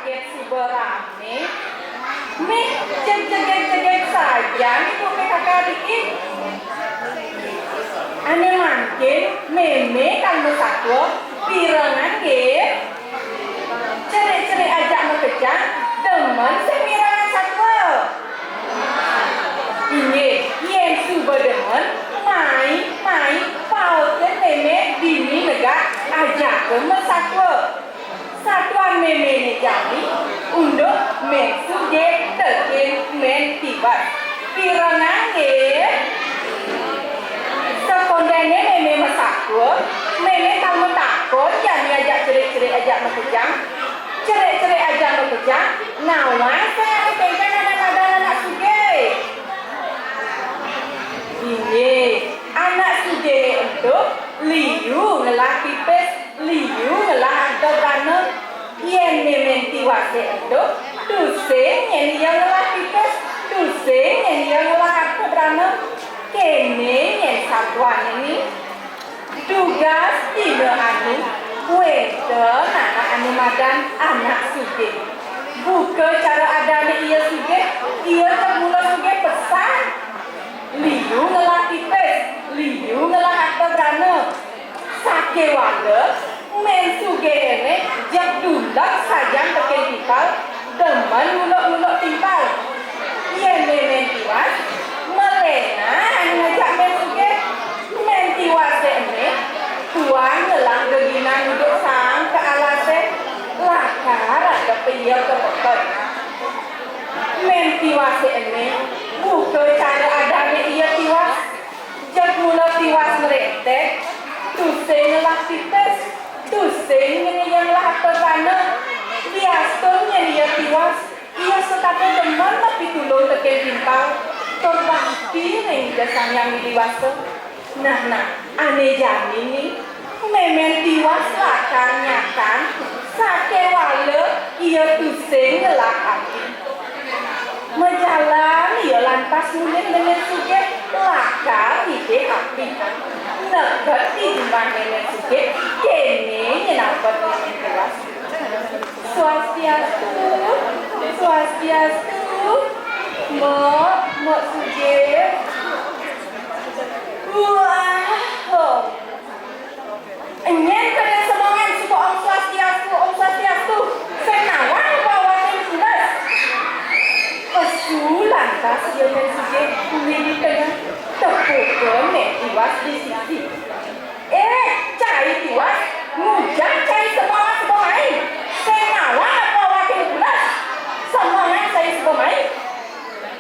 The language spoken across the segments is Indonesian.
kaget si berame. Nih, jeget saja nih bu PKK dikit. Ane mungkin meme kan mesakwo pirangan ge. Ceri ajak mekejang teman semirangan sakwo. Ini yang suba demen main pautan meme dini negak ajak ke mesakwo. Satuan meme ni jadi untuk mensuge tekin mentibat pirangan ge. Sekondennya meme mesakwo, meme kamu takut jangan ajak cerik ajak mekejang. Cerik ajak mekejang, nawan saya pegang anak suge. Ini anak suge untuk liu ngelah pipes, liu ngelah ada karena yang mementi wase untuk duseng yang dia ngelah pipes, duseng yang dia ngelah ada karena kene yang satuan ini tugas tiga anu wete anak anu madan anak suge. Buka cara adanya ia suge, ia termula suge pesan. Liu ngelah tipes, liu ngelah harta berana. Sake wala, men suge ini jak dundak sajang tekan timpal, demen muluk timpal. Ia men tiwas, melena anu ngajak men suge, men tiwas ini, tuan ngelah geginan duduk sang ke alase, lakar ada piyau ke pekot. Men tiwas ini, buka cara adanya ia tiwas, jagula tiwas meretek, tuseng ngelah tipes, tuseng yang lah terpana, biasanya ia tiwas, ia sekata demen tapi tulung tekan timpal, terbakti ring jasang yang diwasa. Nah, aneh jami ni, memen tiwas lakar nyakan, sake wala ia tuseng ngelah hati. Menjalan ia lantas mulai dengan suge lakar ide api. Nekat di rumah dengan suge kene nyenapat dengan kelas. Swastiastu, mo suge. Wah, enyen kena semangat suku om swastiastu. Senawan bawa sudah. Pesulan tas dia mensuge kulit tengah tepuk nek tiwas di sisi. Cai tiwas, ngujang cai semangat sebomai. Senawa apa wakil bulas? Semangat saya sebomai.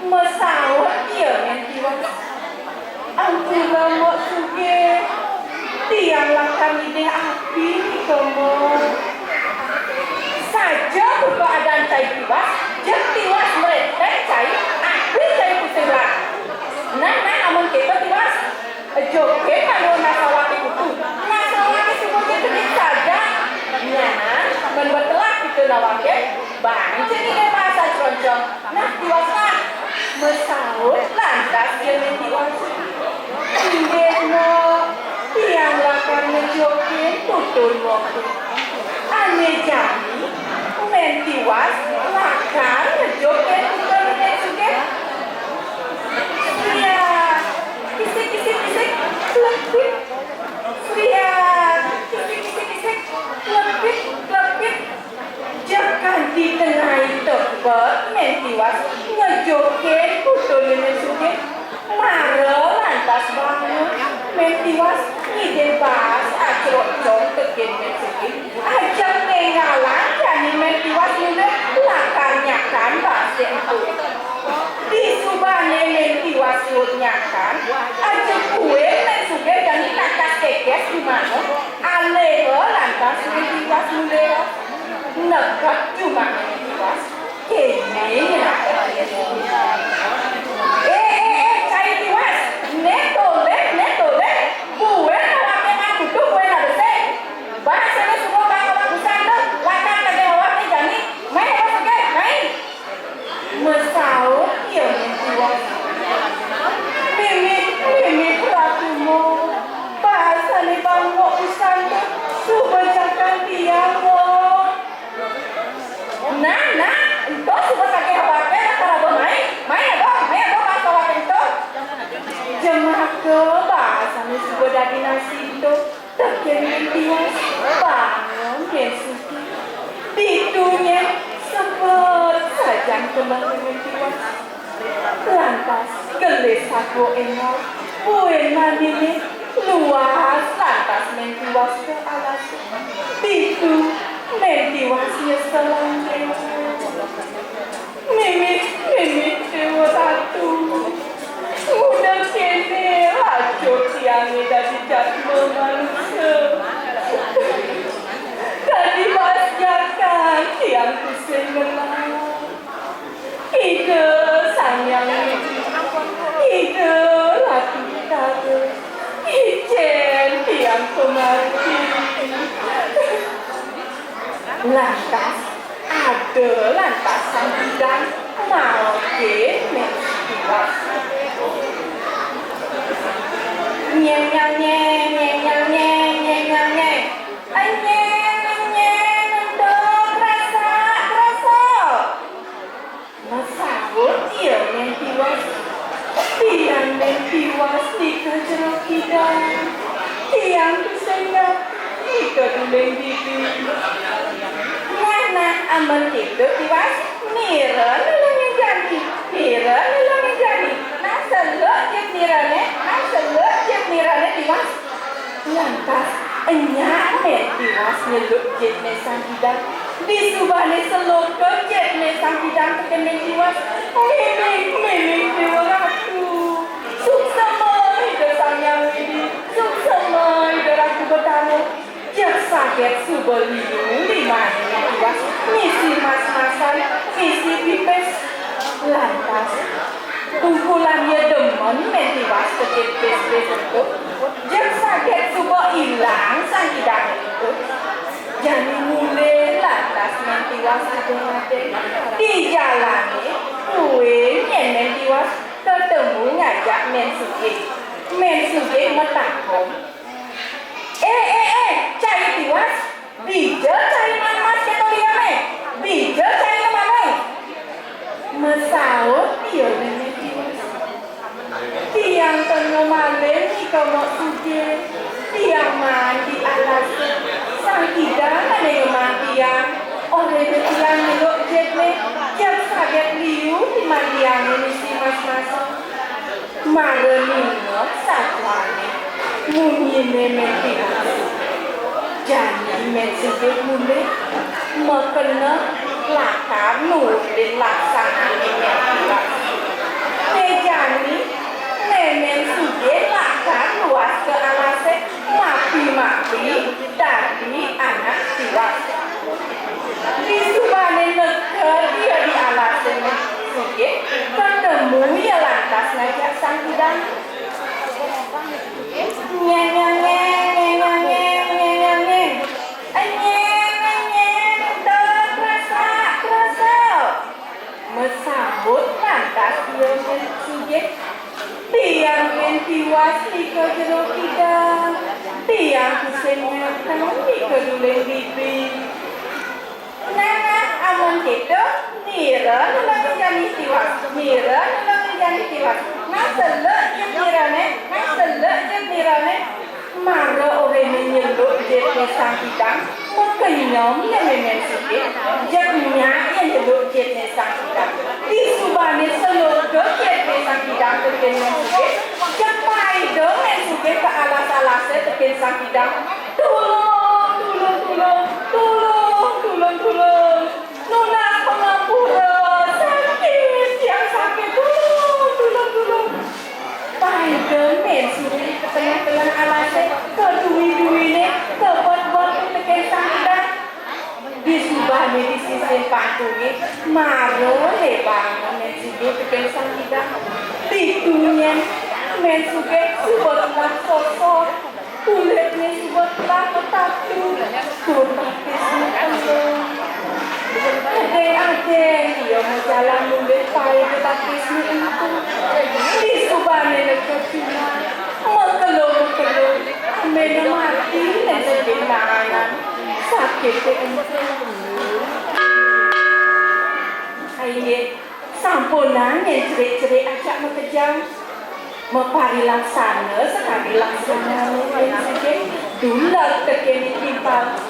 Mesawat dia yang tiwas. Ampura mok suge, tiang langkang ide api kamu. Saja keadaan cai tiwas, tiwas meretek cai, api cai pusing lah. Nah, amun kita tiwas, joget kalau nasawati itu, nasawati semuanya sedikit saja. Nah, membuat telak itu nawake, bang, jadi dia bahasa ceroncong. Nah, tiwas lah, mesaut lantas dia mentiwas. Indeno, tiang lakar ngejoget tutun waktu. Aneh jami, mentiwas, lakar ngejoget tutun ngejoget. Iya, kisik, lepit. Iya, kisik, lepit. Jangan di tengah itu, mentiwas, ngejoget tutun ngejoget. Maro lantas bangun, mentiwas, ide bahas, acrocong tekin mensugi. Ajak mengalan, jadi mentiwas muda, lakarnya kan bahasa itu. Di subane mentiwas yudnya kan, ajak kue mensugi jadi nakas kekes gimana? Aleho lantas mentiwas muda, nekat cuma mentiwas. Kene nakas neto le, gue nawake ngaku tuh gue nabese. Bahasanya semua bang busan tuh, lakar kagak awaknya jani, main apa sege, main. Mesaut iya mentiwas. Mimi peratumu, bahasanya bang busan tuh, subacakan dia lo. Nah, kelang tiwas. Lantas gelis aku enok, buen manine luas lantas mentiwas ke alas. Itu mentiwasnya selangkeng. Mimik dewa ratu. Udah kene hancur tiangnya dari jatuh manusia. Tadi masnya kan tiangku sengelang. Ide sayang ide ratu kita. Ijen tiangku mati. Lantas ada lantasan bidang mau ke mentiwas. Nyeng nyeng nyeng nyeng nyeng nyeng nyeng nyeng nyeng. Anyeng ndok rasa. Masahut dia mentiwas. Tiang mentiwas di kejero kidang. Tiang kesengat di keduleng bibi. Mana aman tidur tiwas. Mira nulungin jadi. Naselok jet mirane tiwas. Lantas enyak tiwas nyeluk jet nesang hidang. Disubane seloko jet nesang hidang kekening tiwas. Milik dewa ratu. Suksama hidup sayang ini. Suksama hidup ratu bertamu. Jak sakit subeliu limanya tiwas. Misi mas-masan, misi pipes. Lantas kumpulannya demen mentiwas kecil-kecil itu. Jak sakit subel hilang sang hidang itu. Jadi mulai lantas mentiwas ada-ada. Dijalani kuenya mentiwas ketemu ngajak mensuge metakom. Cari tiwas. Bija cari mas ketoliame. Bija cari kemana? Mesaut dia dengan tiwas. Tiang tengah malam ni kau mau suge. Tiang mandi alas. Sang hidang ada yang mandiang. Oleh tiang meluk jet me. Jam saget liu di mandiang ini si mas-mas. Mareninya satwane. Munyine mentiwas. Jadi mensuge mulai mekena lakar nur dan laksana mentiwas. Jadi mensuge lakar luas ke alase mapi dari anak tiwas. Di subane neker dia di alase mensuge ketemu ya lantas ngajak sang hidang. Nyeng mesambut lantas dia mensuge. Tiang mentiwas di kejero kidang. Tiang kesengatang di keduleng bibi. Nana amun gitu, Mira nulung jani tiwas. Naselek jet mirane. Mara orang menyeluk jet nesang hidang. Mekenyom yang mensuge. Jetnya yang nyeluk jet nesang hidang. Di subane seloko jet nesang hidang teken mensuge. Japai dong mensuge ke alas-alasnya teken sang hidang. Tolong. Nona pengapura. Sakit, yang sakit. Tolong. Paidon mensuge ke tengah-tengah alasnya. Ke duwi-duwine. Ke bot-bot teken sang hidang. Di subane di sisi pangkungi. Maro lebang mensuge teken sang hidang. Titunya mensuge subetlah sosok. Kulitnya subetlah ketatu. Turbatisnya telur. Adeng-adeng dia mau jalan mulut payah ketapisnya itu. Di subane neker cuma. Mekelur. Mena mati dan sedih nanganan. Sakit itu. Ayo, sampunan yang cerik-cerik ajak mekejam. Mepari laksana, sekali laksana mungkin saja. Dulak tekeni timpal.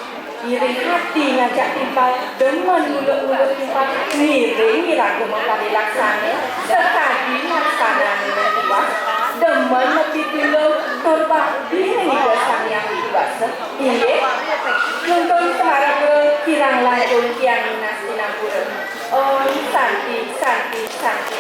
Iri hati ngajak timpal, demen mulut-mulut timpal, miring iragam kali laksana, sekali laksana tiwas, demen mati pilih, berbakti ini sang yang dewasa. Iya, nonton seharap kirang langsung kian minas tinapura. Oh, santi, santi, santi.